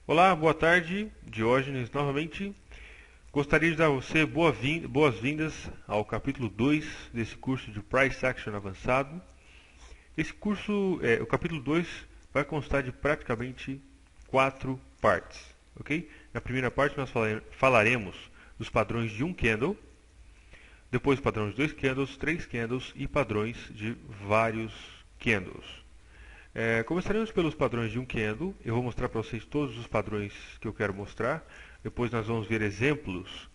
Olá, boa tarde, Diógenes novamente. Gostaria de dar a você boas-vindas ao capítulo 2 desse curso de Price Action avançado. Esse curso, o capítulo 2, vai constar de praticamente 4 partes, ok? Na primeira parte nós falaremos dos padrões de um candle, depois padrões de 2 candles, 3 candles e padrões de vários candles. Começaremos pelos padrões de um candle. Eu vou mostrar para vocês todos os padrões que eu quero mostrar. Depois nós vamos ver exemplos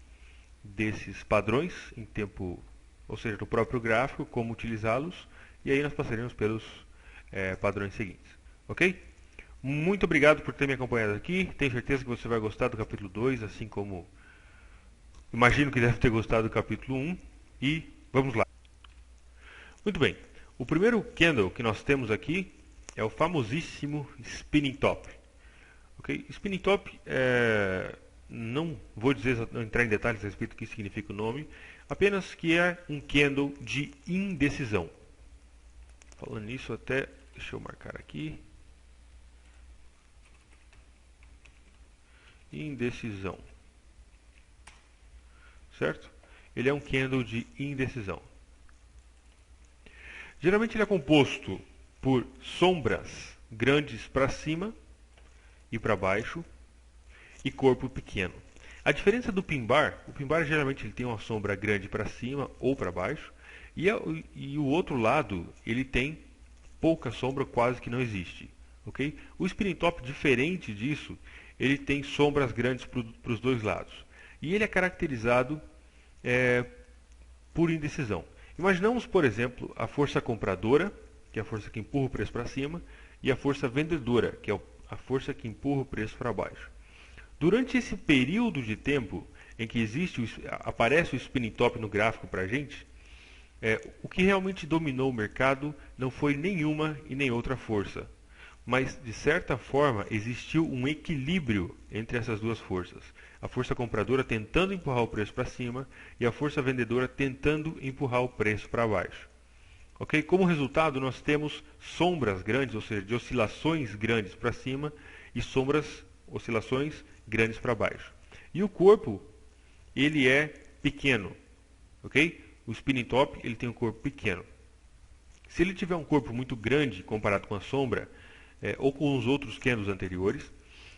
desses padrões em tempo, ou seja, no próprio gráfico, como utilizá-los. E aí nós passaremos pelos padrões seguintes. Ok? Muito obrigado por ter me acompanhado aqui. Tenho certeza que você vai gostar do capítulo 2, assim como imagino que deve ter gostado do capítulo 1. E vamos lá. Muito bem. O primeiro candle que nós temos aqui é o famosíssimo Spinning Top. Okay? Spinning Top, não vou não entrar em detalhes a respeito do que significa o nome, apenas que é um candle de indecisão. Falando nisso, deixa eu marcar aqui. Indecisão. Certo? Ele é um candle de indecisão. Geralmente ele é composto por sombras grandes para cima e para baixo e corpo pequeno. A diferença do pin bar, o pin bar geralmente ele tem uma sombra grande para cima ou para baixo e o outro lado ele tem pouca sombra, quase que não existe. Okay? O spinning top, diferente disso, ele tem sombras grandes para os dois lados e ele é caracterizado por indecisão. Imaginamos, por exemplo, a força compradora, que é a força que empurra o preço para cima, e a força vendedora, que é a força que empurra o preço para baixo. Durante esse período de tempo em que aparece o spinning top no gráfico para a gente, o que realmente dominou o mercado não foi nenhuma e nem outra força, mas de certa forma existiu um equilíbrio entre essas duas forças. A força compradora tentando empurrar o preço para cima e a força vendedora tentando empurrar o preço para baixo. Okay? Como resultado, nós temos sombras grandes, ou seja, de oscilações grandes para cima e oscilações grandes para baixo. E o corpo, ele é pequeno. Okay? O spinning top ele tem um corpo pequeno. Se ele tiver um corpo muito grande comparado com a sombra, ou com os outros candles anteriores,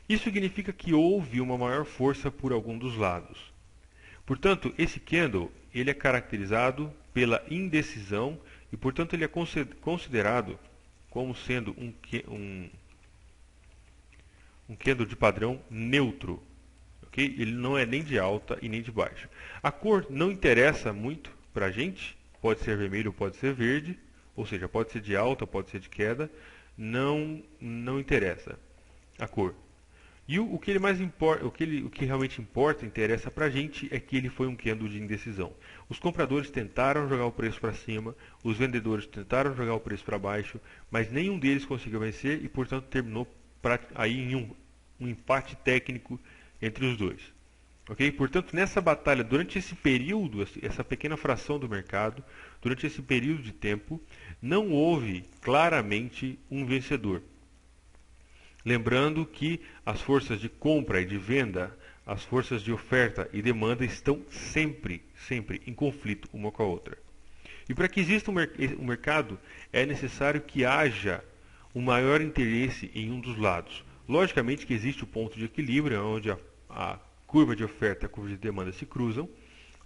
isso significa que houve uma maior força por algum dos lados. Portanto, esse candle ele é caracterizado pela indecisão e, portanto, ele é considerado como sendo um candle de padrão neutro. Okay? Ele não é nem de alta e nem de baixa. A cor não interessa muito para a gente. Pode ser vermelho, pode ser verde. Ou seja, pode ser de alta, pode ser de queda. Não interessa a cor. E o que realmente importa, interessa para a gente, é que ele foi um candle de indecisão. Os compradores tentaram jogar o preço para cima, os vendedores tentaram jogar o preço para baixo, mas nenhum deles conseguiu vencer e, portanto, terminou aí em um empate técnico entre os dois. Okay? Portanto, nessa batalha, durante esse período, essa pequena fração do mercado, durante esse período de tempo, não houve claramente um vencedor. Lembrando que as forças de compra e de venda, as forças de oferta e demanda estão sempre em conflito uma com a outra. E para que exista um mercado, é necessário que haja um maior interesse em um dos lados. Logicamente que existe o ponto de equilíbrio, onde a curva de oferta e a curva de demanda se cruzam.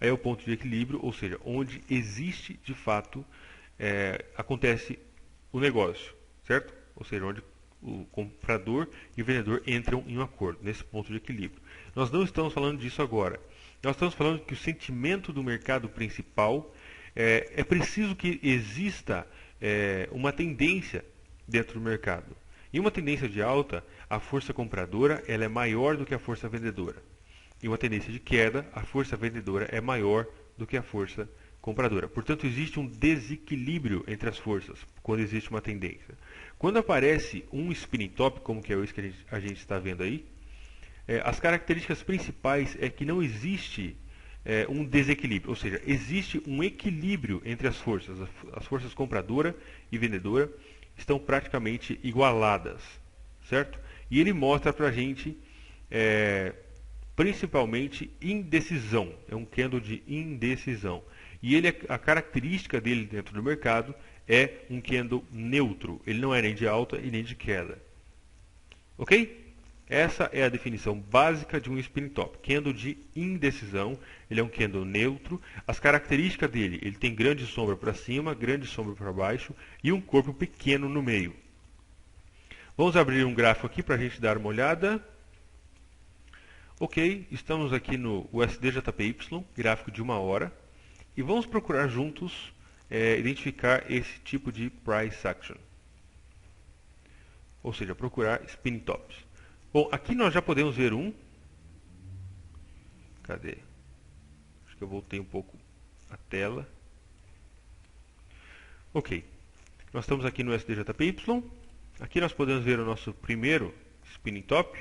Aí é o ponto de equilíbrio, ou seja, onde existe de fato, acontece o negócio, certo? Ou seja, onde o comprador e o vendedor entram em um acordo, nesse ponto de equilíbrio. Nós não estamos falando disso agora. Nós estamos falando que o sentimento do mercado principal é preciso que exista uma tendência dentro do mercado. Em uma tendência de alta, a força compradora ela é maior do que a força vendedora. Em uma tendência de queda, a força vendedora é maior do que a força compradora. Portanto, existe um desequilíbrio entre as forças quando existe uma tendência. Quando aparece um spinning top, como que é isso que a gente está vendo aí, as características principais é que não existe um desequilíbrio, ou seja, existe um equilíbrio entre as forças. As forças compradora e vendedora estão praticamente igualadas, certo? E ele mostra para a gente principalmente indecisão. É um candle de indecisão. E a característica dele dentro do mercado é um candle neutro. Ele não é nem de alta e nem de queda. Ok? Essa é a definição básica de um spinning top. Candle de indecisão, ele é um candle neutro. As características dele, ele tem grande sombra para cima, grande sombra para baixo e um corpo pequeno no meio. Vamos abrir um gráfico aqui para a gente dar uma olhada. Ok, estamos aqui no USD-JPY, gráfico de 1 hora. E vamos procurar juntos identificar esse tipo de price action. Ou seja, procurar spinning tops. Bom, aqui nós já podemos ver um. Cadê? Acho que eu voltei um pouco a tela. Ok. Nós estamos aqui no SDJPY. Aqui nós podemos ver o nosso primeiro spinning top.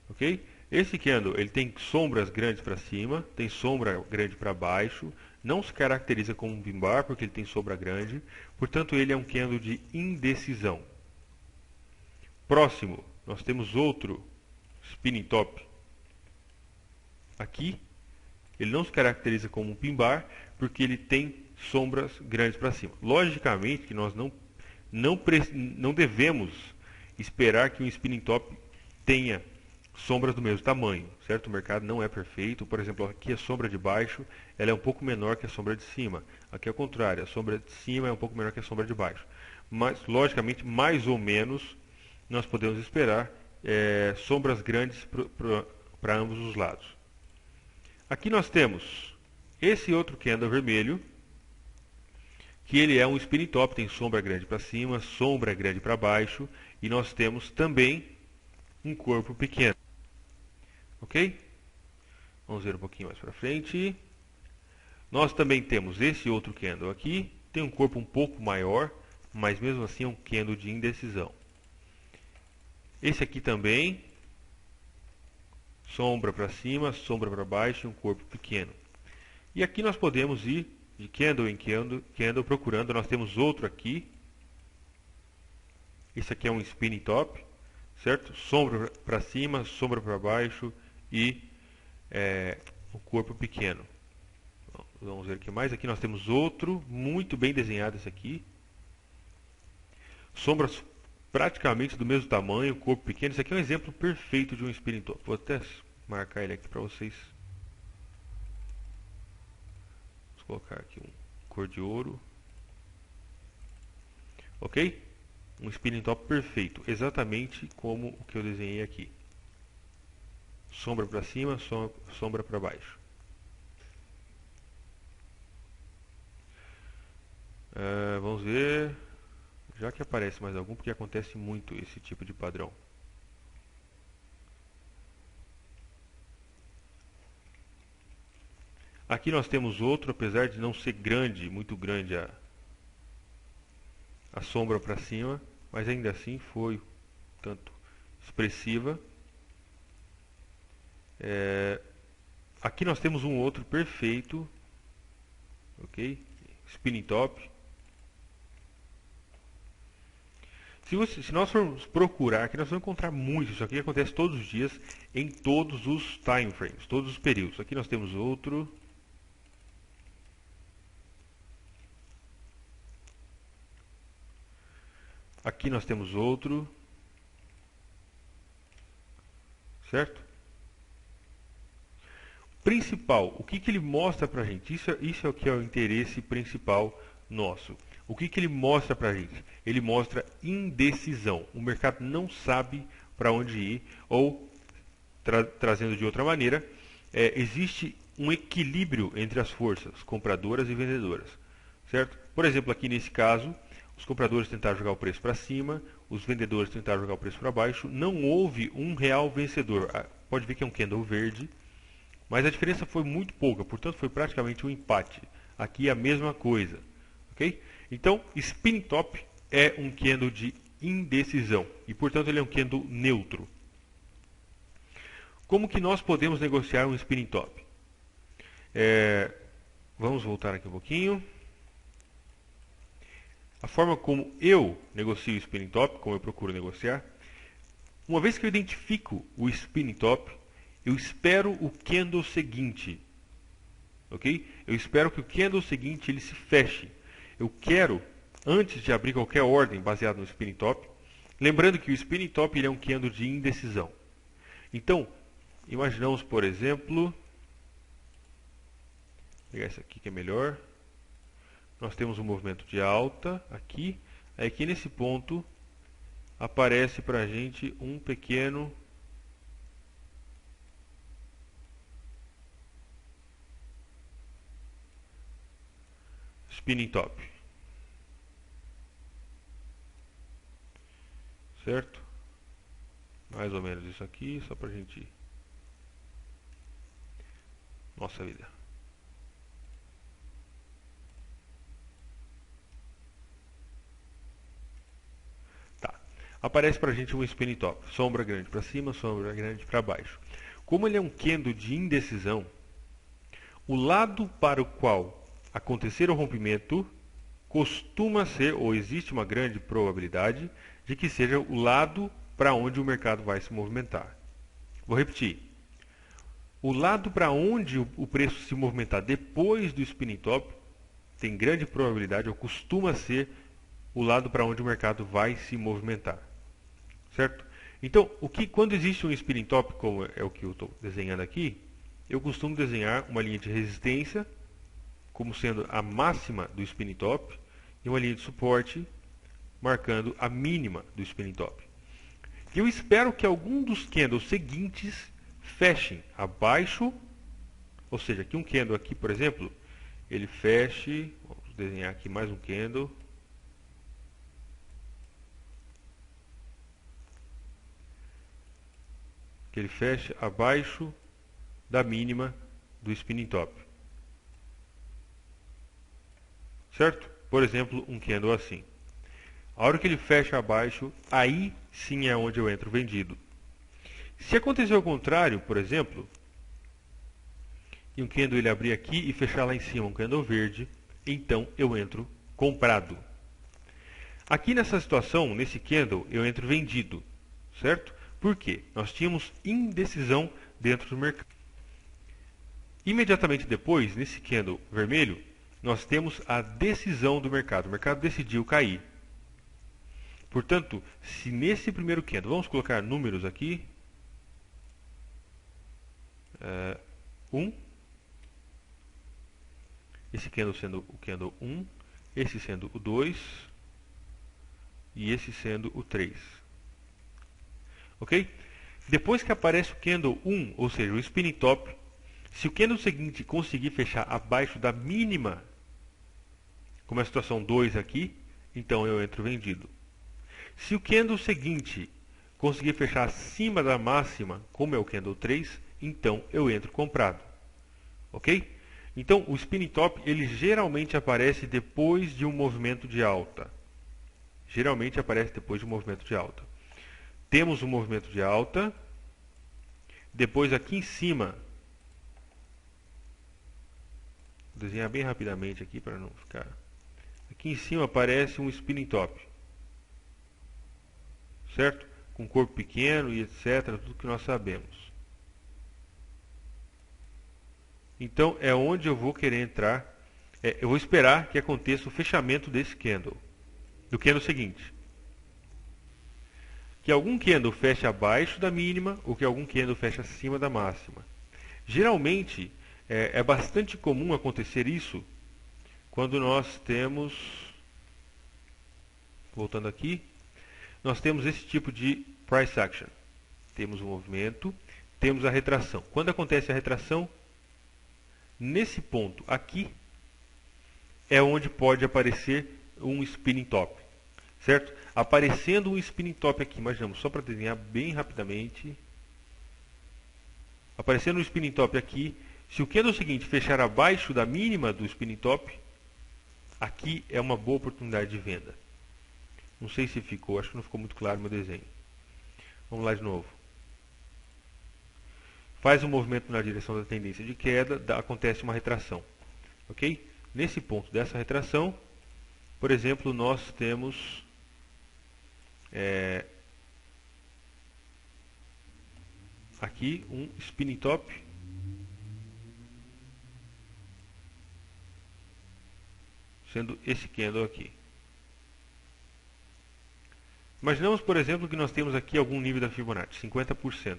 Ok? Esse candle, ele tem sombras grandes para cima, tem sombra grande para baixo. Não se caracteriza como um pin bar porque ele tem sombra grande. Portanto, ele é um candle de indecisão. Próximo, nós temos outro spinning top. Aqui, ele não se caracteriza como um pin bar porque ele tem sombras grandes para cima. Logicamente que nós não devemos esperar que um spinning top tenha sombras do mesmo tamanho, certo? O mercado não é perfeito. Por exemplo, aqui a sombra de baixo ela é um pouco menor que a sombra de cima. Aqui é o contrário, a sombra de cima é um pouco menor que a sombra de baixo. Mas, logicamente, mais ou menos, nós podemos esperar sombras grandes para ambos os lados. Aqui nós temos esse outro candle vermelho, que ele é um spinning top, tem sombra grande para cima, sombra grande para baixo, e nós temos também um corpo pequeno. Ok? Vamos ver um pouquinho mais para frente. Nós também temos esse outro candle aqui, tem um corpo um pouco maior, mas mesmo assim é um candle de indecisão. Esse aqui também, sombra para cima, sombra para baixo e um corpo pequeno. E aqui nós podemos ir de candle em candle procurando. Nós temos outro aqui. Esse aqui é um spinning top, certo? Sombra para cima, sombra para baixo e um corpo pequeno. Vamos ver o que mais. Aqui nós temos outro, muito bem desenhado esse aqui. Sombras praticamente do mesmo tamanho, corpo pequeno. Isso aqui é um exemplo perfeito de um spinning top. Vou até marcar ele aqui para vocês. Vou colocar aqui um cor de ouro. Ok? Um spinning top perfeito, exatamente como o que eu desenhei aqui. Sombra para cima, sombra para baixo. Vamos ver. Já que aparece mais algum, porque acontece muito esse tipo de padrão. Aqui nós temos outro, apesar de não ser grande, muito grande a sombra para cima, mas ainda assim foi tanto expressiva. Aqui nós temos um outro perfeito, ok? Spinning top. Se nós formos procurar aqui, nós vamos encontrar muito. Isso aqui acontece todos os dias, em todos os time frames, todos os períodos. Aqui nós temos outro. Aqui nós temos outro. Certo? Principal, o que ele mostra pra gente? Isso é o que é o interesse principal nosso. O que ele mostra pra gente? Ele mostra indecisão. O mercado não sabe para onde ir, ou, trazendo de outra maneira, existe um equilíbrio entre as forças compradoras e vendedoras. Certo? Por exemplo, aqui nesse caso, os compradores tentaram jogar o preço para cima, os vendedores tentaram jogar o preço para baixo. Não houve um real vencedor. Pode ver que é um candle verde, mas a diferença foi muito pouca, portanto foi praticamente um empate. Aqui é a mesma coisa. Ok? Então, spinning top é um candle de indecisão e, portanto, ele é um candle neutro. Como que nós podemos negociar um spinning top? Vamos voltar aqui um pouquinho. A forma como eu negocio o spinning top, como eu procuro negociar, Uma vez que eu identifico o spinning top, eu espero o candle seguinte, ok? Eu espero que o candle seguinte ele se feche. Eu quero, antes de abrir qualquer ordem baseada no spinning top, lembrando que o spinning top ele é um candle de indecisão. Então, imaginamos, por exemplo, vou pegar esse aqui que é melhor. Nós temos um movimento de alta aqui. Aí aqui nesse ponto aparece para a gente um pequeno spinning top. Certo? Mais ou menos isso aqui, só para a gente... Nossa vida. Tá. Aparece para a gente um spinning top. Sombra grande para cima, sombra grande para baixo. Como ele é um candle de indecisão, o lado para o qual acontecer o rompimento costuma ser, ou existe uma grande probabilidade, de que seja o lado para onde o mercado vai se movimentar. Vou repetir. O lado para onde o preço se movimentar depois do spinning top tem grande probabilidade, ou costuma ser, o lado para onde o mercado vai se movimentar. Certo? Então, quando existe um spinning top, como é o que eu estou desenhando aqui, eu costumo desenhar uma linha de resistência como sendo a máxima do spinning top e uma linha de suporte marcando a mínima do spinning top. E eu espero que algum dos candles seguintes fechem abaixo, ou seja, que um candle aqui, por exemplo, ele feche, vamos desenhar aqui mais um candle, que ele feche abaixo da mínima do spinning top. Certo? Por exemplo, um candle assim. A hora que ele fecha abaixo, aí sim é onde eu entro vendido. Se acontecer o contrário, por exemplo, e um candle ele abrir aqui e fechar lá em cima um candle verde, então eu entro comprado. Aqui nessa situação, nesse candle, eu entro vendido, certo? Por quê? Nós tínhamos indecisão dentro do mercado. Imediatamente depois, nesse candle vermelho, nós temos a decisão do mercado. O mercado decidiu cair. Portanto, se nesse primeiro candle, vamos colocar números aqui, 1, esse candle sendo o candle 1, esse sendo o 2 e esse sendo o 3. Ok? Depois que aparece o candle 1, ou seja, o spinning top, se o candle seguinte conseguir fechar abaixo da mínima, como é a situação 2 aqui, então eu entro vendido. Se o candle seguinte conseguir fechar acima da máxima, como é o candle 3, então eu entro comprado. Ok? Então o spinning top ele geralmente aparece depois de um movimento de alta. Geralmente aparece depois de um movimento de alta. Temos um movimento de alta. Depois aqui em cima, vou desenhar bem rapidamente aqui para não ficar. Aqui em cima aparece um spinning top. Certo? Com corpo pequeno e etc. Tudo que nós sabemos. Então é onde eu vou querer entrar. Eu vou esperar que aconteça o fechamento desse candle. Do candle seguinte. Que algum candle feche abaixo da mínima ou que algum candle feche acima da máxima. Geralmente é bastante comum acontecer isso quando nós temos, voltando aqui, nós temos esse tipo de price action. Temos o movimento, temos a retração. Quando acontece a retração, nesse ponto aqui é onde pode aparecer um spinning top. Certo? Aparecendo um spinning top aqui, imaginamos, só para desenhar bem rapidamente. Aparecendo um spinning top aqui, se o candle seguinte fechar abaixo da mínima do spinning top, aqui é uma boa oportunidade de venda. Não sei se ficou, acho que não ficou muito claro o meu desenho. Vamos lá de novo. Faz um movimento na direção da tendência de queda, acontece uma retração. Ok? Nesse ponto dessa retração, por exemplo, nós temos aqui um spinning top sendo esse candle aqui. Imaginamos, por exemplo, que nós temos aqui algum nível da Fibonacci, 50%.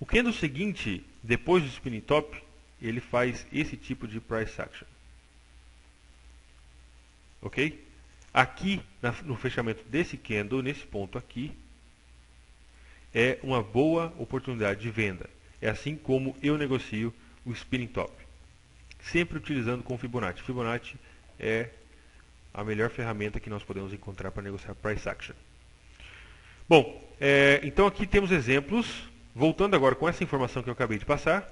O candle seguinte, depois do spinning top, ele faz esse tipo de price action. Ok? Aqui, no fechamento desse candle, nesse ponto aqui, é uma boa oportunidade de venda. É assim como eu negocio o spinning top. Sempre utilizando com Fibonacci. Fibonacci é a melhor ferramenta que nós podemos encontrar para negociar price action. Bom, então aqui temos exemplos. Voltando agora com essa informação que eu acabei de passar,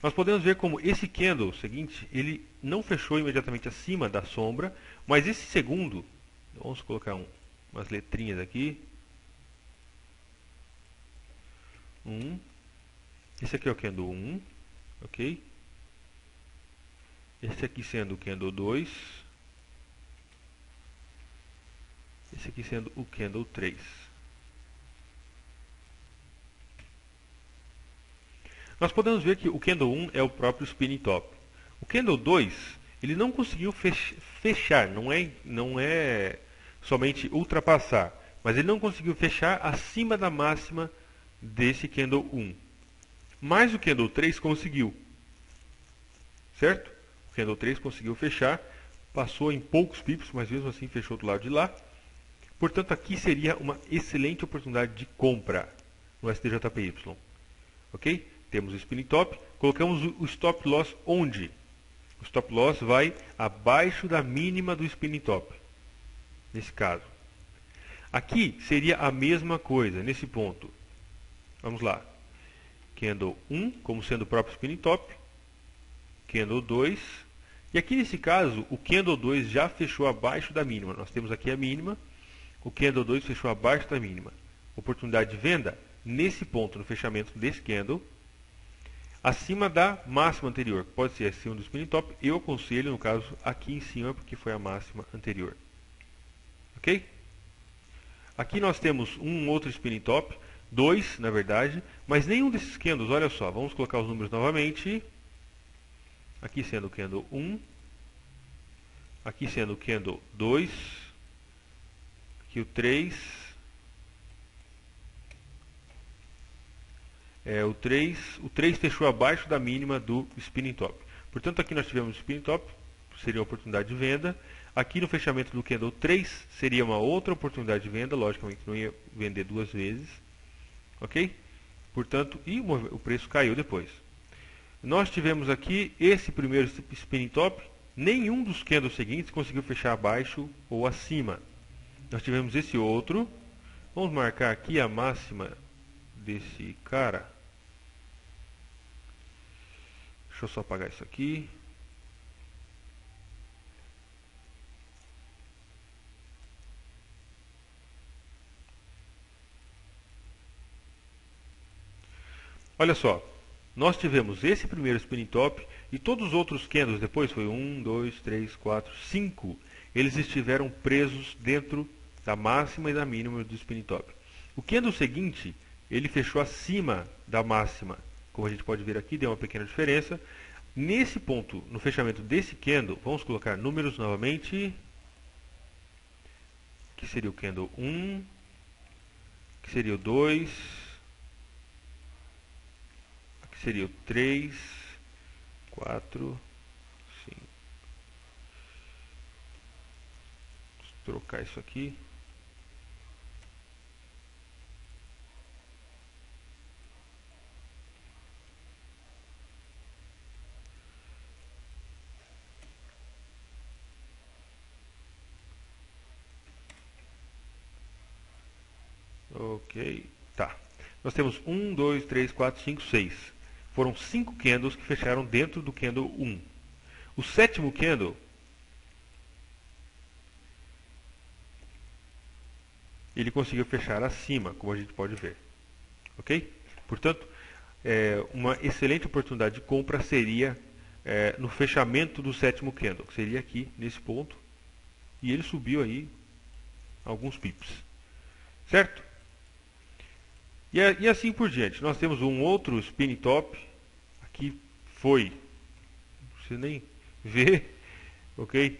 nós podemos ver como esse candle seguinte, ele não fechou imediatamente acima da sombra, mas esse segundo, vamos colocar umas letrinhas aqui. Esse aqui é o candle 1, ok? Esse aqui sendo o candle 2. Esse aqui sendo o candle 3. Nós podemos ver que o candle 1 é o próprio spinning top. O candle 2, ele não conseguiu fechar, não é somente ultrapassar, mas ele não conseguiu fechar acima da máxima desse candle 1. Mas o candle 3 conseguiu. Certo? O candle 3 conseguiu fechar, passou em poucos pips, mas mesmo assim fechou do lado de lá. Portanto, aqui seria uma excelente oportunidade de compra no SDJPY. Ok? Temos o spinning top, colocamos o stop loss onde? O stop loss vai abaixo da mínima do spinning top, nesse caso. Aqui seria a mesma coisa, nesse ponto. Vamos lá. Candle 1, como sendo o próprio spinning top. Candle 2. E aqui nesse caso, o candle 2 já fechou abaixo da mínima. Nós temos aqui a mínima. O candle 2 fechou abaixo da mínima. Oportunidade de venda nesse ponto, no fechamento desse candle, acima da máxima anterior. Pode ser acima do spinning top. Eu aconselho, no caso, aqui em cima, porque foi a máxima anterior. Ok? Aqui nós temos um outro spinning top, 2 na verdade, mas nenhum desses candles, olha só, vamos colocar os números novamente. Aqui sendo o candle 1, aqui sendo o candle 2, aqui o 3, o 3 fechou abaixo da mínima do spinning top. Portanto, aqui nós tivemos o spinning top, seria uma oportunidade de venda. Aqui no fechamento do candle 3 seria uma outra oportunidade de venda, logicamente não ia vender duas vezes. Ok? Portanto, e o preço caiu depois. Nós tivemos aqui esse primeiro spinning top, nenhum dos candles seguintes conseguiu fechar abaixo ou acima. Nós tivemos esse outro, vamos marcar aqui a máxima desse cara. Deixa eu só apagar isso aqui. Olha só, nós tivemos esse primeiro spinning top e todos os outros candles depois, foi 1, 2, 3, 4, 5, eles estiveram presos dentro da máxima e da mínima do spinning top. O candle seguinte, ele fechou acima da máxima, como a gente pode ver aqui, deu uma pequena diferença. Nesse ponto, no fechamento desse candle, vamos colocar números novamente, que seria o candle 1, que seria o 2, seria o 3, 4, 5. Vou trocar isso aqui. Ok, tá. Nós temos 1, 2, 3, 4, 5, 6. Foram 5 candles que fecharam dentro do candle 1. O sétimo candle, ele conseguiu fechar acima, como a gente pode ver. Ok? Portanto, uma excelente oportunidade de compra seria no fechamento do sétimo candle, que seria aqui, nesse ponto. E ele subiu aí alguns pips. Certo? E assim por diante. Nós temos um outro spin top. Aqui foi, você nem vê, ok?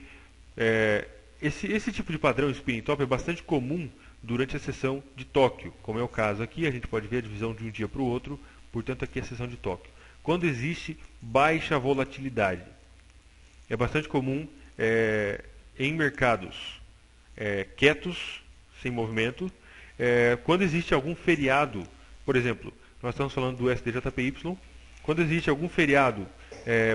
Esse tipo de padrão spin top é bastante comum durante a sessão de Tóquio, como é o caso aqui. A gente pode ver a divisão de um dia para o outro, portanto aqui é a sessão de Tóquio. Quando existe baixa volatilidade, é bastante comum em mercados quietos, sem movimento. Quando existe algum feriado, por exemplo, nós estamos falando do SDJPY, quando existe algum feriado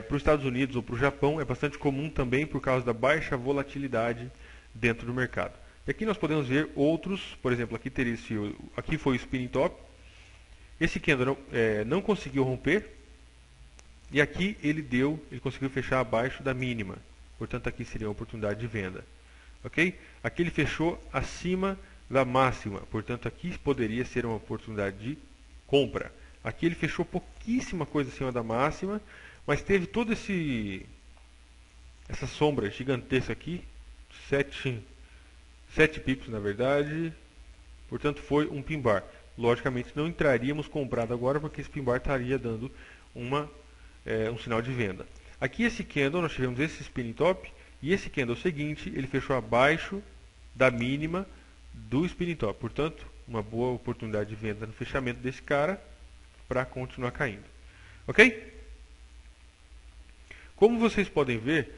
para os Estados Unidos ou para o Japão, é bastante comum também por causa da baixa volatilidade dentro do mercado. E aqui nós podemos ver outros, por exemplo, aqui foi o spinning top, esse candle não conseguiu romper, e aqui ele conseguiu fechar abaixo da mínima, portanto aqui seria uma oportunidade de venda. Ok? Aqui ele fechou acima da máxima, portanto aqui poderia ser uma oportunidade de compra. Aqui ele fechou pouquíssima coisa acima da máxima, mas teve toda essa sombra gigantesca aqui, 7 pips na verdade, portanto foi um pin bar. Logicamente não entraríamos comprado agora, porque esse pin bar estaria dando um sinal de venda. Aqui esse candle, nós tivemos esse spinning top, e esse candle seguinte, ele fechou abaixo da mínima do spinning top. Portanto, uma boa oportunidade de venda no fechamento desse cara para continuar caindo. Ok? Como vocês podem ver,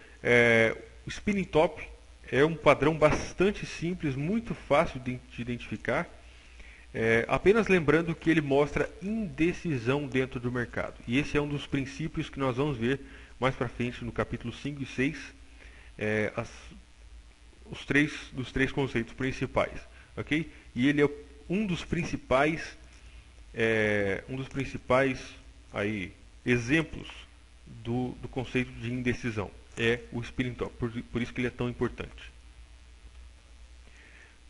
o spinning top é um padrão bastante simples, muito fácil de identificar. Apenas lembrando que ele mostra indecisão dentro do mercado. E esse é um dos princípios que nós vamos ver mais para frente no capítulo 5 e 6, dos três conceitos principais. Okay? E ele é um dos principais exemplos do conceito de indecisão. É o spinning top, por isso que ele é tão importante.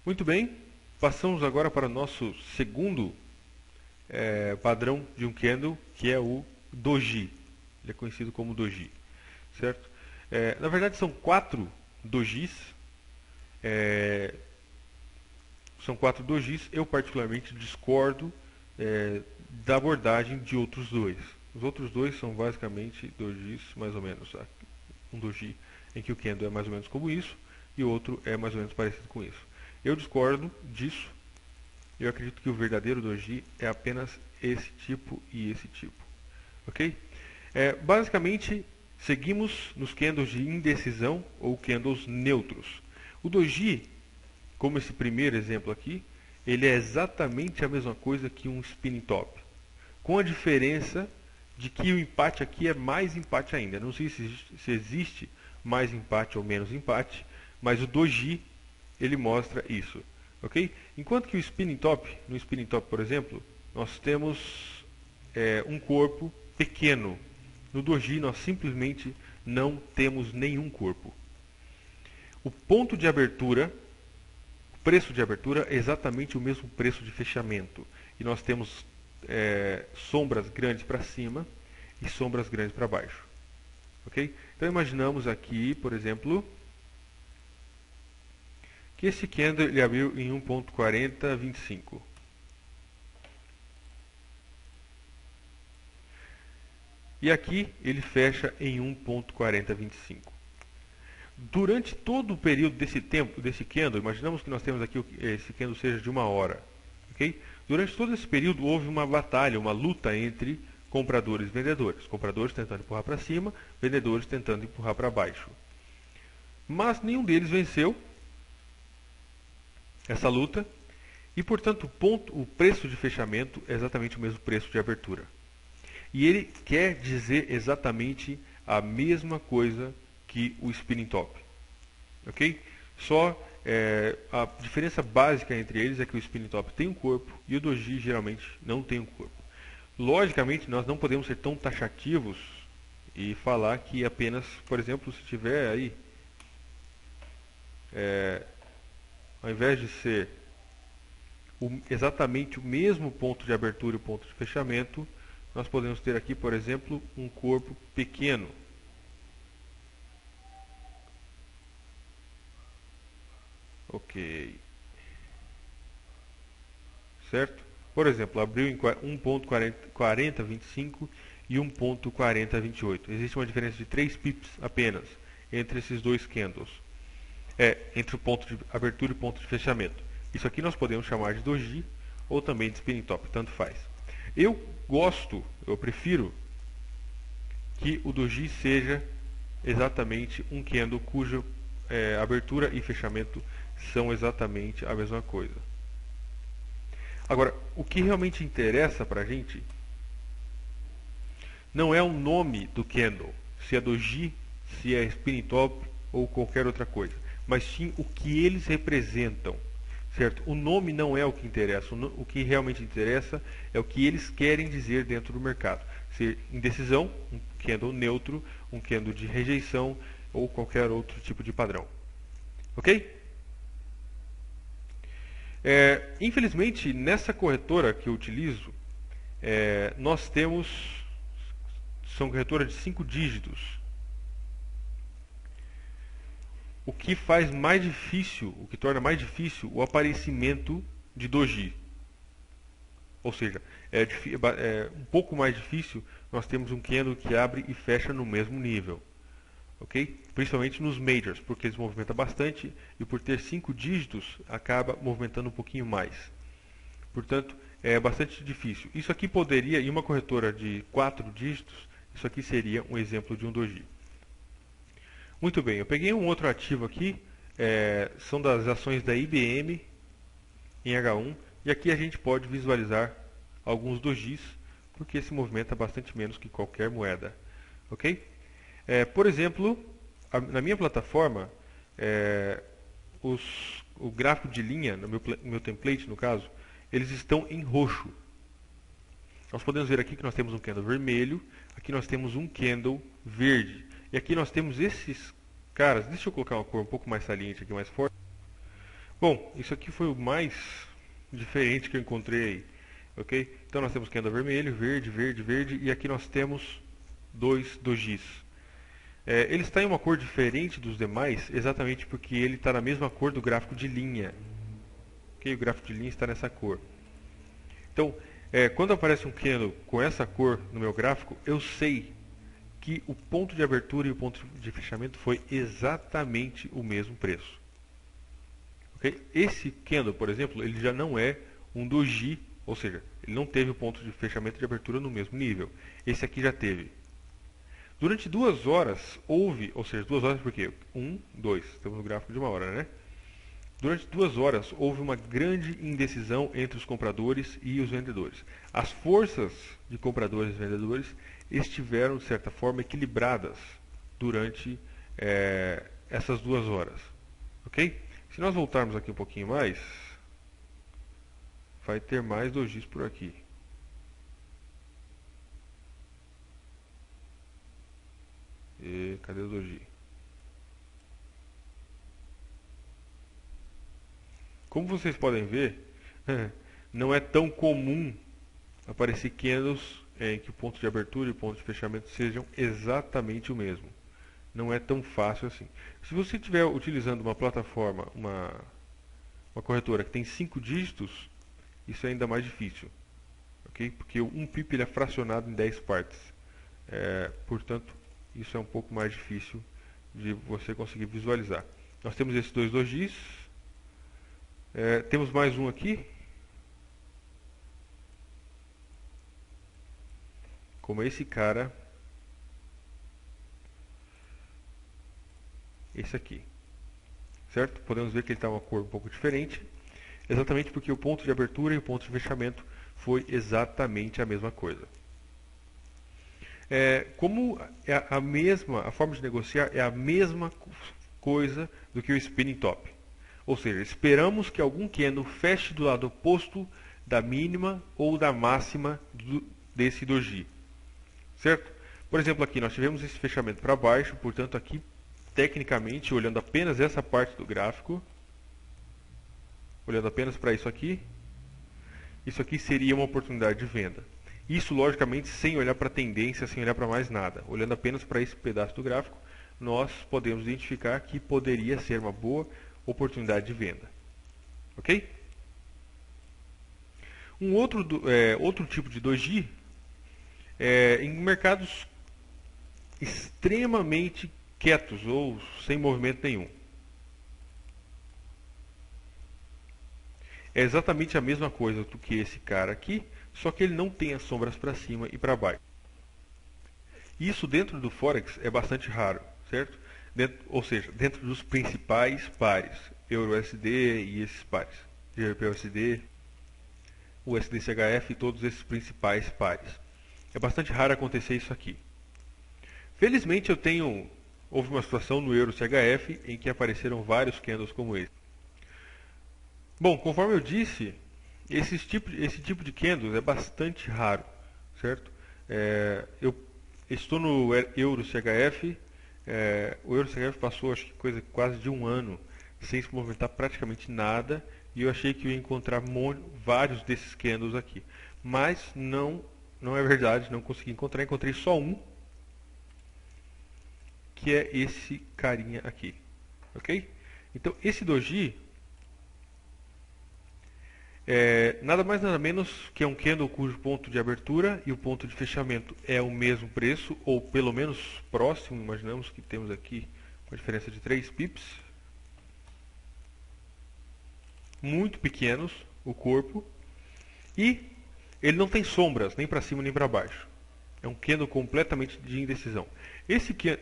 Muito bem, passamos agora para o nosso segundo padrão de um candle, que é o doji. Ele é conhecido como doji, certo? Na verdade são 4 dojis. Eu particularmente discordo da abordagem de outros dois. Os outros dois são basicamente dojis mais ou menos. Um doji em que o candle é mais ou menos como isso e outro é mais ou menos parecido com isso. Eu discordo disso. Eu acredito que o verdadeiro doji é apenas esse tipo e esse tipo. Ok? Basicamente, seguimos nos candles de indecisão ou candles neutros. O doji, como esse primeiro exemplo aqui, ele é exatamente a mesma coisa que um spinning top, com a diferença de que o empate aqui é mais empate ainda. Não sei se existe mais empate ou menos empate, mas o doji ele mostra isso, ok? Enquanto que no spinning top, por exemplo, nós temos um corpo pequeno. No doji nós simplesmente não temos nenhum corpo. O ponto de abertura, o preço de abertura é exatamente o mesmo preço de fechamento. E nós temos sombras grandes para cima e sombras grandes para baixo. Ok? Então imaginamos aqui, por exemplo, que esse candle ele abriu em 1.4025. E aqui ele fecha em 1.4025. Durante todo o período desse tempo, desse candle, imaginamos que nós temos aqui esse candle seja de 1 hora. Okay? Durante todo esse período houve uma batalha, uma luta entre compradores e vendedores. Compradores tentando empurrar para cima, vendedores tentando empurrar para baixo. Mas nenhum deles venceu essa luta e, portanto, o preço de fechamento é exatamente o mesmo preço de abertura. E ele quer dizer exatamente a mesma coisa que o spinning top. Ok? Só a diferença básica entre eles é que o spinning top tem um corpo e o doji geralmente não tem um corpo. Logicamente, nós não podemos ser tão taxativos e falar que apenas, por exemplo, se tiver aí, ao invés de ser exatamente o mesmo ponto de abertura e ponto de fechamento, nós podemos ter aqui, por exemplo, um corpo pequeno. Ok. Certo? Por exemplo, abriu em 1.4025 e 1.4028. Existe uma diferença de 3 pips apenas entre esses dois candles. Entre o ponto de abertura e o ponto de fechamento. Isso aqui nós podemos chamar de doji ou também de spinning top, tanto faz. Eu prefiro que o doji seja exatamente um candle cuja abertura e fechamento são exatamente a mesma coisa. Agora, o que realmente interessa para a gente não é o nome do candle, se é doji, se é spinning top ou qualquer outra coisa, mas sim o que eles representam, certo? O nome não é o que interessa, o que realmente interessa é o que eles querem dizer dentro do mercado. Ser indecisão, um candle neutro, um candle de rejeição ou qualquer outro tipo de padrão. Ok? Infelizmente, nessa corretora que eu utilizo, nós temos, são corretoras de 5 dígitos. O que faz mais difícil, o que torna mais difícil o aparecimento de doji. Ou seja, é um pouco mais difícil nós temos um candle que abre e fecha no mesmo nível. Ok? Principalmente nos majors, porque eles movimentam bastante e por ter 5 dígitos acaba movimentando um pouquinho mais. Portanto, é bastante difícil. Isso aqui poderia, em uma corretora de 4 dígitos, isso aqui seria um exemplo de um doji. Muito bem, eu peguei um outro ativo aqui, são das ações da IBM em H1, e aqui a gente pode visualizar alguns dojis, porque se movimenta bastante menos que qualquer moeda. Ok? Por exemplo, na minha plataforma, o gráfico de linha, no meu template no caso, eles estão em roxo. Nós podemos ver aqui que nós temos um candle vermelho, aqui nós temos um candle verde. E aqui nós temos esses caras, deixa eu colocar uma cor um pouco mais saliente aqui, mais forte. Bom, isso aqui foi o mais diferente que eu encontrei aí. Ok? Então nós temos candle vermelho, verde, verde, verde, e aqui nós temos 2 dojis. Ele está em uma cor diferente dos demais, exatamente porque ele está na mesma cor do gráfico de linha. Okay? O gráfico de linha está nessa cor. Então, quando aparece um candle com essa cor no meu gráfico, eu sei que o ponto de abertura e o ponto de fechamento foi exatamente o mesmo preço. Okay? Esse candle, por exemplo, ele já não é um doji, ou seja, ele não teve o ponto de fechamento e de abertura no mesmo nível. Esse aqui já teve. Durante 2 horas houve, ou seja, 2 horas por quê? 1, 2, estamos no gráfico de 1 hora, né? Durante 2 horas houve uma grande indecisão entre os compradores e os vendedores. As forças de compradores e vendedores estiveram, de certa forma, equilibradas durante essas 2 horas. Ok? Se nós voltarmos aqui um pouquinho mais, vai ter mais dojis por aqui. Cadê o doji? Como vocês podem ver, não é tão comum aparecer candles em que o ponto de abertura e o ponto de fechamento sejam exatamente o mesmo. Não é tão fácil assim. Se você estiver utilizando uma plataforma, uma corretora que tem 5 dígitos, isso é ainda mais difícil. Okay? Porque um pip ele é fracionado em 10 partes. Portanto, isso é um pouco mais difícil de você conseguir visualizar. Nós temos esses 2 dojis. Temos mais um aqui. Como esse cara. Esse aqui. Certo? Podemos ver que ele está uma cor um pouco diferente. Exatamente porque o ponto de abertura e o ponto de fechamento foi exatamente a mesma coisa. Como a forma de negociar é a mesma coisa do que o spinning top. Ou seja, esperamos que algum candle feche do lado oposto da mínima ou da máxima desse doji. Certo? Por exemplo, aqui nós tivemos esse fechamento para baixo, portanto aqui, tecnicamente, olhando apenas essa parte do gráfico, olhando apenas para isso aqui seria uma oportunidade de venda. Isso, logicamente, sem olhar para a tendência, sem olhar para mais nada. Olhando apenas para esse pedaço do gráfico, nós podemos identificar que poderia ser uma boa oportunidade de venda. Ok? Outro tipo de doji em mercados extremamente quietos ou sem movimento nenhum. É exatamente a mesma coisa do que esse cara aqui, só que ele não tem as sombras para cima e para baixo. Isso dentro do Forex é bastante raro, certo? Ou seja, dentro dos principais pares, EURUSD e esses pares, GBP-USD, USD-CHF e todos esses principais pares. É bastante raro acontecer isso aqui. Felizmente houve uma situação no EURO-CHF em que apareceram vários candles como esse. Bom, conforme eu disse, esse tipo de candles é bastante raro, certo? Eu estou no EURO-CHF, o EURO-CHF passou acho que quase de um ano sem se movimentar praticamente nada, e eu achei que eu ia encontrar vários desses candles aqui. Mas não é verdade, não consegui encontrar, encontrei só um, que é esse carinha aqui, ok? Então esse doji nada mais nada menos que é um candle cujo ponto de abertura e o ponto de fechamento é o mesmo preço, ou pelo menos próximo. Imaginamos que temos aqui uma diferença de 3 pips, muito pequenos o corpo, e ele não tem sombras nem para cima nem para baixo. É um candle completamente de indecisão.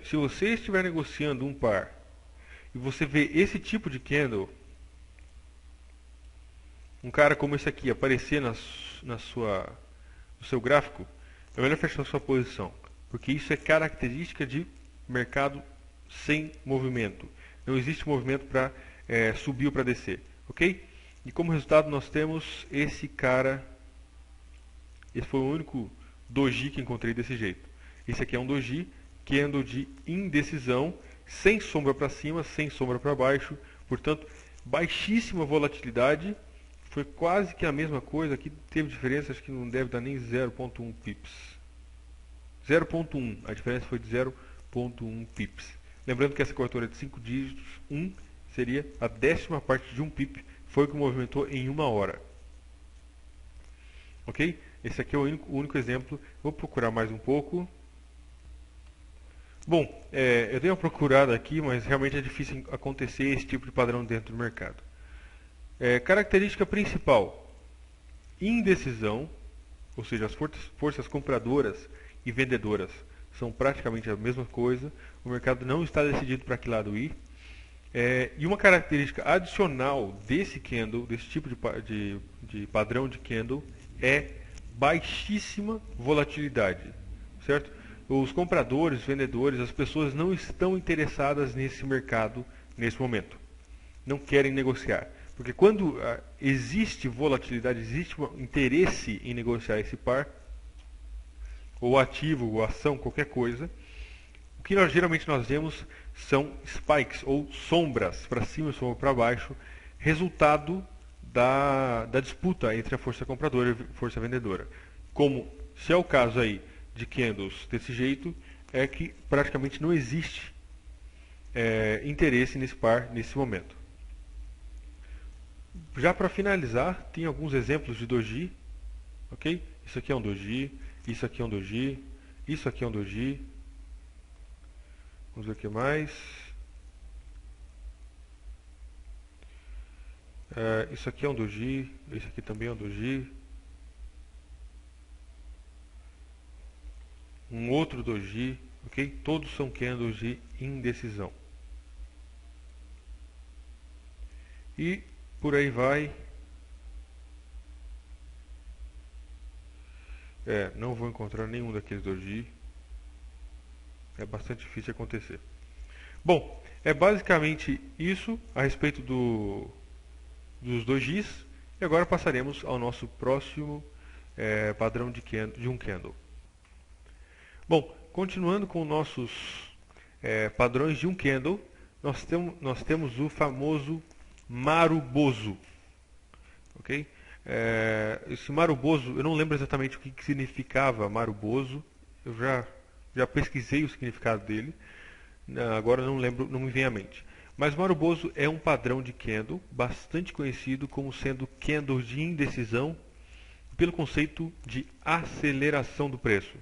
Se você estiver negociando um par e você vê esse tipo de candle, um cara como esse aqui aparecer no seu gráfico, é melhor fechar sua posição, porque isso é característica de mercado sem movimento. Não existe movimento para subir ou para descer, ok? E como resultado nós temos esse cara. Esse foi o único doji que encontrei desse jeito. Esse aqui é um doji candle de indecisão, sem sombra para cima, sem sombra para baixo, portanto baixíssima volatilidade. Foi quase que a mesma coisa, aqui teve diferença, acho que não deve dar nem 0.1 pips. 0.1, a diferença foi de 0.1 pips. Lembrando que essa corretora de 5 dígitos, 1 seria a 10ª parte de 1 pip, foi o que movimentou em 1 hora. Ok? Esse aqui é o único exemplo. Vou procurar mais um pouco. Bom, eu dei uma procurada aqui, mas realmente é difícil acontecer esse tipo de padrão dentro do mercado. Característica principal: indecisão, ou seja, as forças compradoras e vendedoras são praticamente a mesma coisa, o mercado não está decidido para que lado ir. E uma característica adicional desse candle, desse tipo de padrão de candle, é baixíssima volatilidade, certo? Os compradores, vendedores, as pessoas não estão interessadas nesse mercado nesse momento, não querem negociar. Porque quando existe volatilidade, existe um interesse em negociar esse par, ou ativo, ou ação, qualquer coisa, o que geralmente nós vemos são spikes, ou sombras para cima e sombra para baixo, resultado da disputa entre a força compradora e a força vendedora. Como se é o caso aí de candles desse jeito, é que praticamente não existe interesse nesse par nesse momento. Já para finalizar, tem alguns exemplos de doji, ok? Isso aqui é um doji, isso aqui é um doji, isso aqui é um doji. Vamos ver o que mais. Isso aqui é um doji, esse aqui também é um doji. Um outro doji, ok? Todos são candles de indecisão. E por aí vai. Não vou encontrar nenhum daqueles doji. É bastante difícil de acontecer. Bom, é basicamente isso a respeito dos dojis. E agora passaremos ao nosso próximo padrão de um candle. Bom, continuando com nossos padrões de um candle, nós temos o famoso Marubozu, ok? Esse Marubozu, eu não lembro exatamente o que significava Marubozu. Eu já pesquisei o significado dele, agora não lembro, não me vem à mente. Mas Marubozu é um padrão de candle bastante conhecido como sendo candle de indecisão, pelo conceito de aceleração do preço,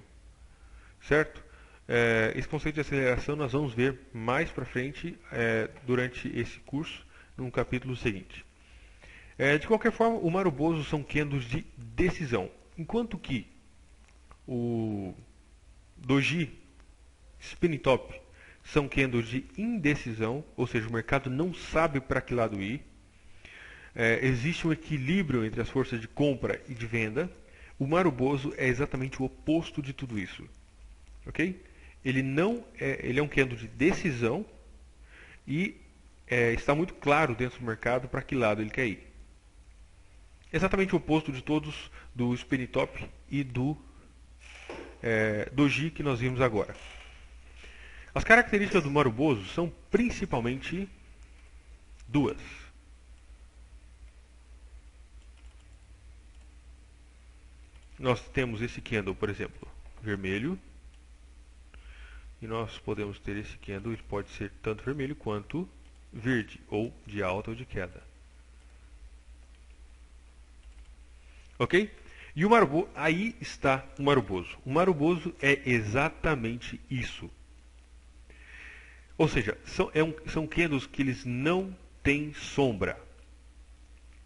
certo? Esse conceito de aceleração nós vamos ver mais para frente durante esse curso, no capítulo seguinte. De qualquer forma, o Marubozu são candles de decisão, enquanto que o Doji, Spin Top, são candles de indecisão, ou seja, o mercado não sabe para que lado ir. Existe um equilíbrio entre as forças de compra e de venda. O Marubozu é exatamente o oposto de tudo isso. Ok? Ele é um candle de decisão e está muito claro dentro do mercado para que lado ele quer ir. Exatamente o oposto de todos do Spin Top e do Doji que nós vimos agora. As características do Marubozu são principalmente duas. Nós temos esse candle, por exemplo, vermelho. E nós podemos ter esse candle, ele pode ser tanto vermelho quanto verde, ou de alta ou de queda. Ok? E o Marubozu, aí está o Marubozu. O Marubozu é exatamente isso. Ou seja, são candles que eles não têm sombra.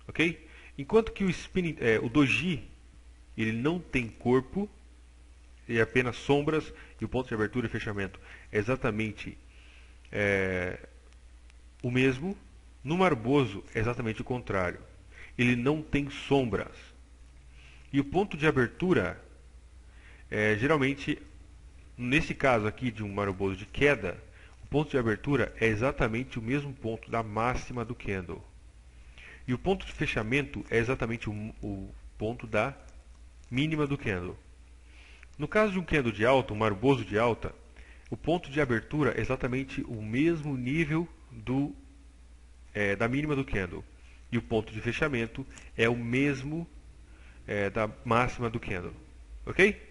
Ok? Enquanto que o Doji, ele não tem corpo, e apenas sombras, e o ponto de abertura e fechamento é exatamente o mesmo. No Marubozu é exatamente o contrário. Ele não tem sombras. E o ponto de abertura, geralmente, nesse caso aqui de um Marubozu de queda, o ponto de abertura é exatamente o mesmo ponto da máxima do candle. E o ponto de fechamento é exatamente o ponto da mínima do candle. No caso de um candle de alta, um Marubozu de alta, o ponto de abertura é exatamente o mesmo nível da mínima do candle. E o ponto de fechamento é o mesmo da máxima do candle. Ok?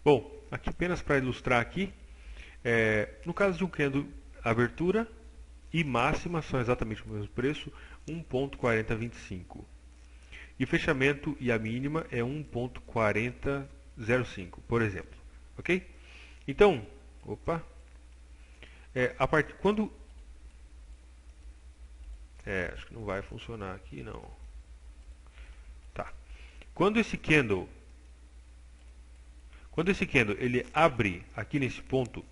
Bom, aqui apenas para ilustrar aqui, no caso de um candle, abertura e máxima são exatamente o mesmo preço, 1.4025. E o fechamento e a mínima é 1.4005, por exemplo. Ok? Então, quando... acho que não vai funcionar aqui, não. Tá. Quando esse candle ele abre aqui nesse ponto,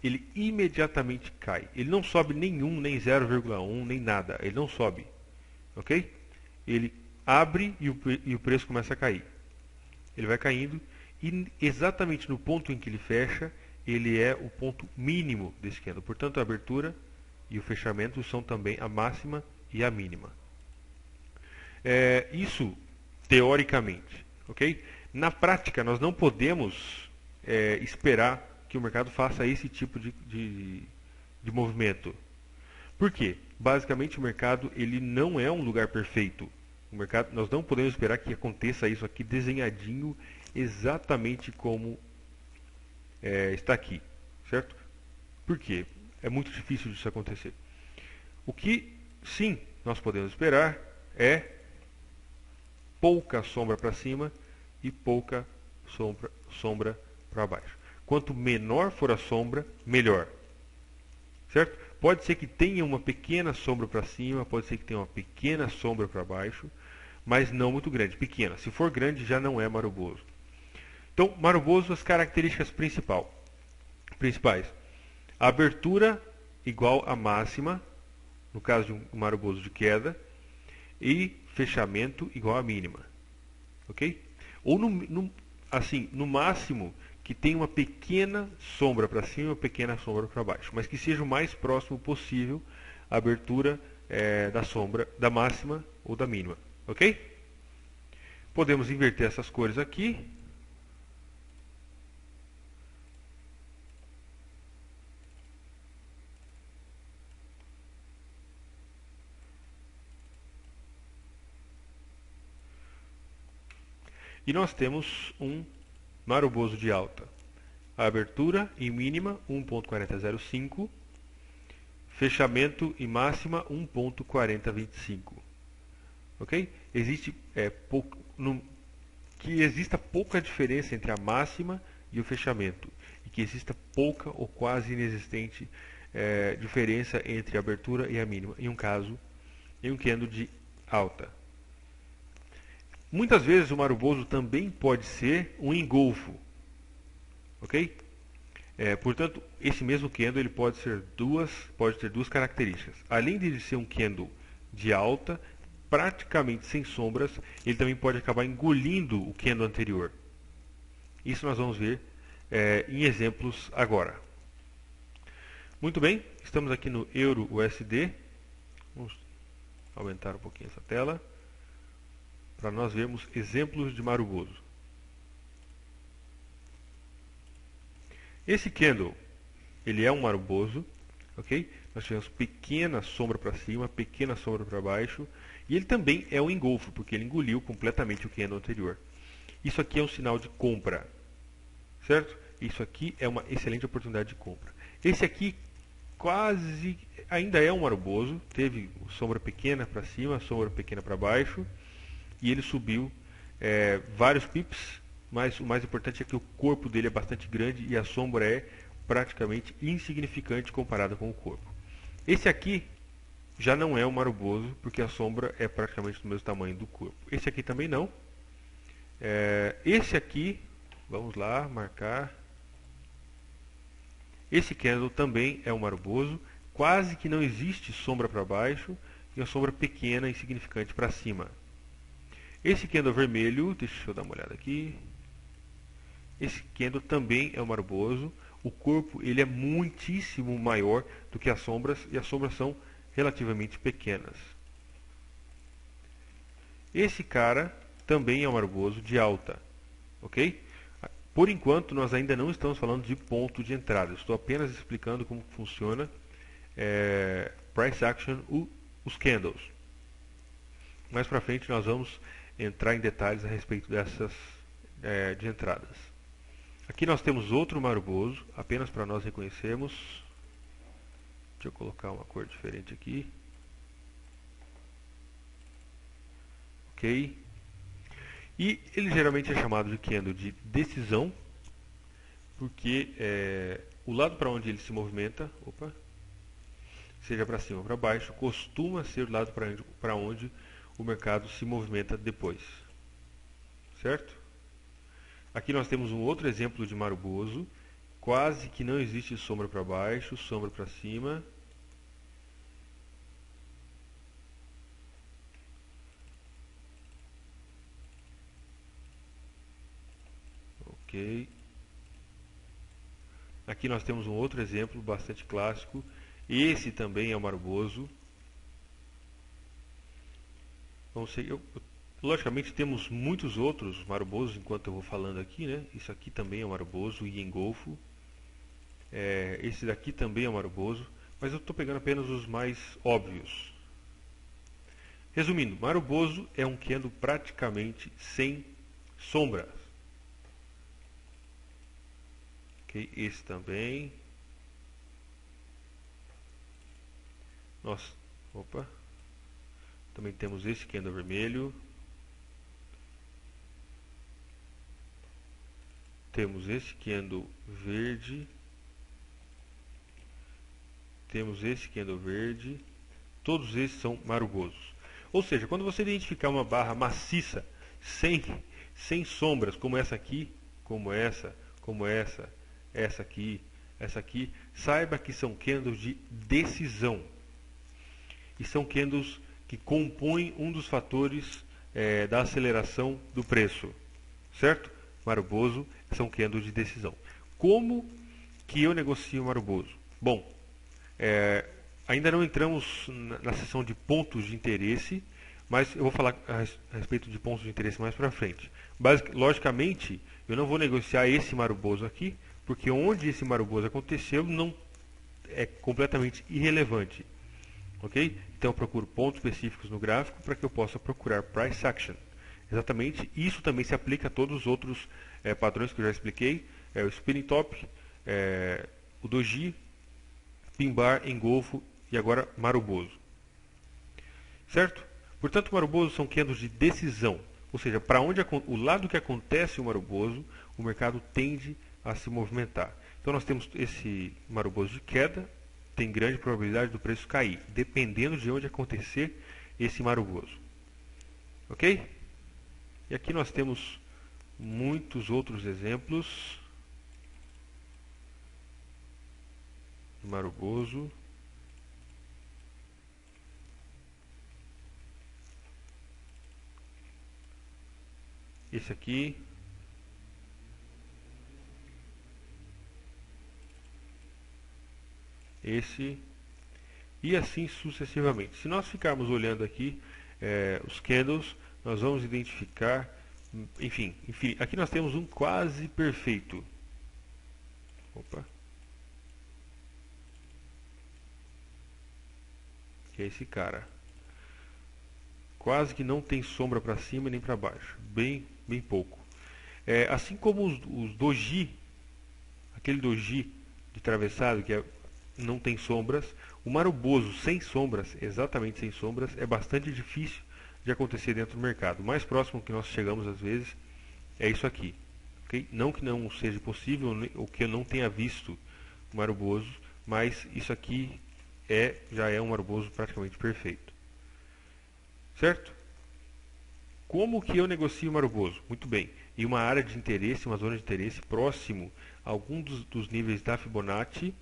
ele imediatamente cai. Ele não sobe nenhum, nem 0,1, nem nada. Ele não sobe. Ok? Ele abre e o preço começa a cair. Ele vai caindo e exatamente no ponto em que ele fecha, ele é o ponto mínimo desse candle. Portanto, a abertura e o fechamento são também a máxima e a mínima. Isso teoricamente. Ok? Na prática, nós não podemos esperar que o mercado faça esse tipo de movimento. Por quê? Basicamente, o mercado ele não é um lugar perfeito. O mercado, nós não podemos esperar que aconteça isso aqui desenhadinho exatamente como está aqui, certo? Por quê? É muito difícil disso acontecer. O que sim nós podemos esperar é pouca sombra para cima e pouca sombra para baixo. Quanto menor for a sombra, melhor. Certo? Pode ser que tenha uma pequena sombra para cima, pode ser que tenha uma pequena sombra para baixo, mas não muito grande, pequena. Se for grande, já não é Marubozu. Então, Marubozu, as características principais. A abertura igual à máxima, no caso de um Marubozu de queda, e fechamento igual à mínima. Ok? Ou no máximo que tem uma pequena sombra para cima e uma pequena sombra para baixo, mas que seja o mais próximo possível a abertura da sombra, da máxima ou da mínima. Ok? Podemos inverter essas cores aqui. E nós temos um Marubozu de alta. A abertura e mínima 1.4005. Fechamento e máxima 1.4025. Ok? existe que exista pouca diferença entre a máxima e o fechamento, e que exista pouca ou quase inexistente diferença entre a abertura e a mínima, em um candle de alta. Muitas vezes o Marubozu também pode ser um engolfo, ok? Portanto, esse mesmo candle ele pode ter duas características. Além de ser um candle de alta, praticamente sem sombras, ele também pode acabar engolindo o candle anterior. Isso nós vamos ver em exemplos agora. Muito bem, estamos aqui no Euro USD. Vamos aumentar um pouquinho essa tela para nós vermos exemplos de Marubozu. Esse candle, ele é um Marubozu, ok? Nós tivemos pequena sombra para cima, pequena sombra para baixo, e ele também é um engolfo, porque ele engoliu completamente o candle anterior. Isso aqui é um sinal de compra, certo? Isso aqui é uma excelente oportunidade de compra. Esse aqui ainda é um Marubozu, teve sombra pequena para cima, sombra pequena para baixo, e ele subiu vários pips, mas o mais importante é que o corpo dele é bastante grande e a sombra é praticamente insignificante comparada com o corpo. Esse aqui já não é um Marubozu, porque a sombra é praticamente do mesmo tamanho do corpo. Esse aqui também não. Esse aqui, vamos lá, marcar. Esse candle também é um Marubozu, quase que não existe sombra para baixo e uma sombra pequena e insignificante para cima. Esse candle vermelho, deixa eu dar uma olhada aqui. Esse candle também é um Marubozu. O corpo ele é muitíssimo maior do que as sombras e as sombras são relativamente pequenas. Esse cara também é um Marubozu de alta, ok? Por enquanto nós ainda não estamos falando de ponto de entrada. Estou apenas explicando como funciona price action, os candles. Mais para frente nós vamos entrar em detalhes a respeito dessas de entradas. Aqui nós temos outro Marubozu, apenas para nós reconhecermos. Deixa eu colocar uma cor diferente aqui. Ok. E ele geralmente é chamado de candle de decisão, porque o lado para onde ele se movimenta, seja para cima ou para baixo, costuma ser o lado para onde o mercado se movimenta depois. Certo? Aqui nós temos um outro exemplo de Marubozu, quase que não existe sombra para baixo, sombra para cima. Ok. Aqui nós temos um outro exemplo bastante clássico. Esse também é o Marubozu. Logicamente temos muitos outros Marubozos enquanto eu vou falando aqui, né? Isso aqui também é um Marubozu e engolfo. Esse daqui também é um Marubozu, mas eu estou pegando apenas os mais óbvios. Resumindo, Marubozu é um candle praticamente sem sombras. Ok, esse também. Também temos esse candle vermelho. Temos esse candle verde. Temos esse candle verde. Todos esses são Marubozos. Ou seja, quando você identificar uma barra maciça, sem sombras, como essa aqui, como essa, essa aqui, saiba que são candles de decisão. E são candles que compõem um dos fatores da aceleração do preço. Certo? Marubozu são candles de decisão. Como que eu negocio Marubozu? Bom, ainda não entramos na seção de pontos de interesse, mas eu vou falar a respeito de pontos de interesse mais para frente. Logicamente, eu não vou negociar esse Marubozu aqui, porque onde esse Marubozu aconteceu não é completamente irrelevante. Ok? Então eu procuro pontos específicos no gráfico para que eu possa procurar price action. Exatamente, isso também se aplica a todos os outros padrões que eu já expliquei, o spinning top, o doji, pin bar, engolfo e agora Marubozu. Certo? Portanto, o Maruboso são candles de decisão, ou seja, para onde o lado que acontece o Maruboso, o mercado tende a se movimentar. Então nós temos esse Maruboso de queda, tem grande probabilidade do preço cair, dependendo de onde acontecer esse Maruboso. Ok? E aqui nós temos muitos outros exemplos de Maruboso. Esse aqui. Esse. E assim sucessivamente. Se nós ficarmos olhando aqui os candles, nós vamos identificar, enfim, aqui nós temos um quase perfeito. Opa. Que é esse cara. Quase que não tem sombra para cima nem para baixo. Bem pouco. Assim como os doji, aquele doji de travessado que não tem sombras, o Maruboso sem sombras, exatamente sem sombras, é bastante difícil de acontecer dentro do mercado. O mais próximo que nós chegamos às vezes é isso aqui. Okay? Não que não seja possível, ou que eu não tenha visto o Maruboso, mas isso aqui já é um Maruboso praticamente perfeito. Certo? Como que eu negocio o Maruboso? Muito bem. Em uma área de interesse, uma zona de interesse próximo a algum dos níveis da Fibonacci,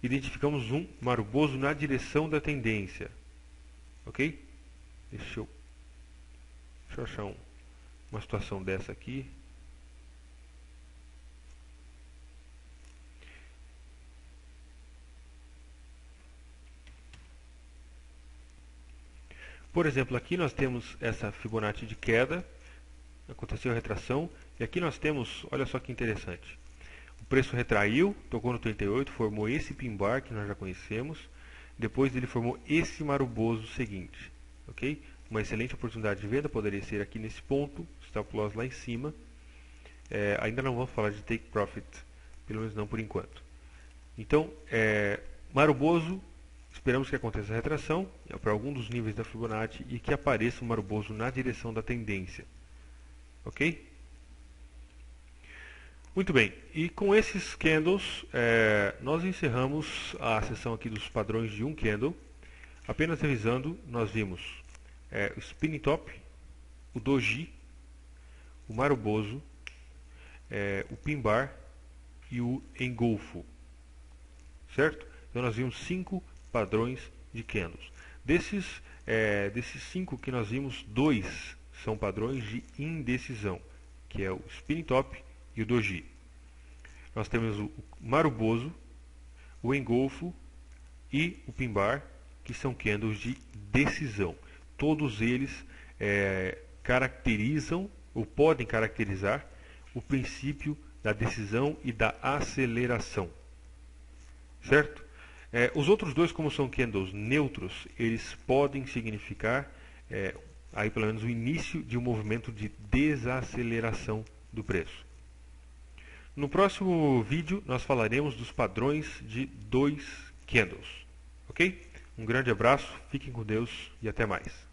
identificamos um Maruboso na direção da tendência. Ok? Deixa eu achar uma situação dessa aqui. Por exemplo, aqui nós temos essa Fibonacci de queda, aconteceu a retração, e aqui nós temos, olha só que interessante, o preço retraiu, tocou no 38, formou esse pin bar que nós já conhecemos, depois ele formou esse Maruboso seguinte, ok? Uma excelente oportunidade de venda poderia ser aqui nesse ponto, stop loss lá em cima. Ainda não vamos falar de take profit, pelo menos não por enquanto. Então, Maruboso, esperamos que aconteça a retração para algum dos níveis da Fibonacci e que apareça um Maruboso na direção da tendência. Ok? Muito bem, e com esses candles, nós encerramos a sessão aqui dos padrões de um candle. Apenas revisando, nós vimos o Spinning Top, o Doji, o Maruboso, o Pin Bar e o Engolfo. Certo? Então nós vimos 5 padrões de candles. Desses 5 que nós vimos, 2 são padrões de indecisão, que é o Spinning Top e o Doji. Nós temos o Maruboso, o Engolfo e o Pin Bar, que são candles de decisão. Todos eles caracterizam ou podem caracterizar o princípio da decisão e da aceleração. Certo? Os outros dois, como são candles neutros, eles podem significar aí pelo menos o início de um movimento de desaceleração do preço. No próximo vídeo nós falaremos dos padrões de 2 candles. Ok? Um grande abraço, fiquem com Deus e até mais.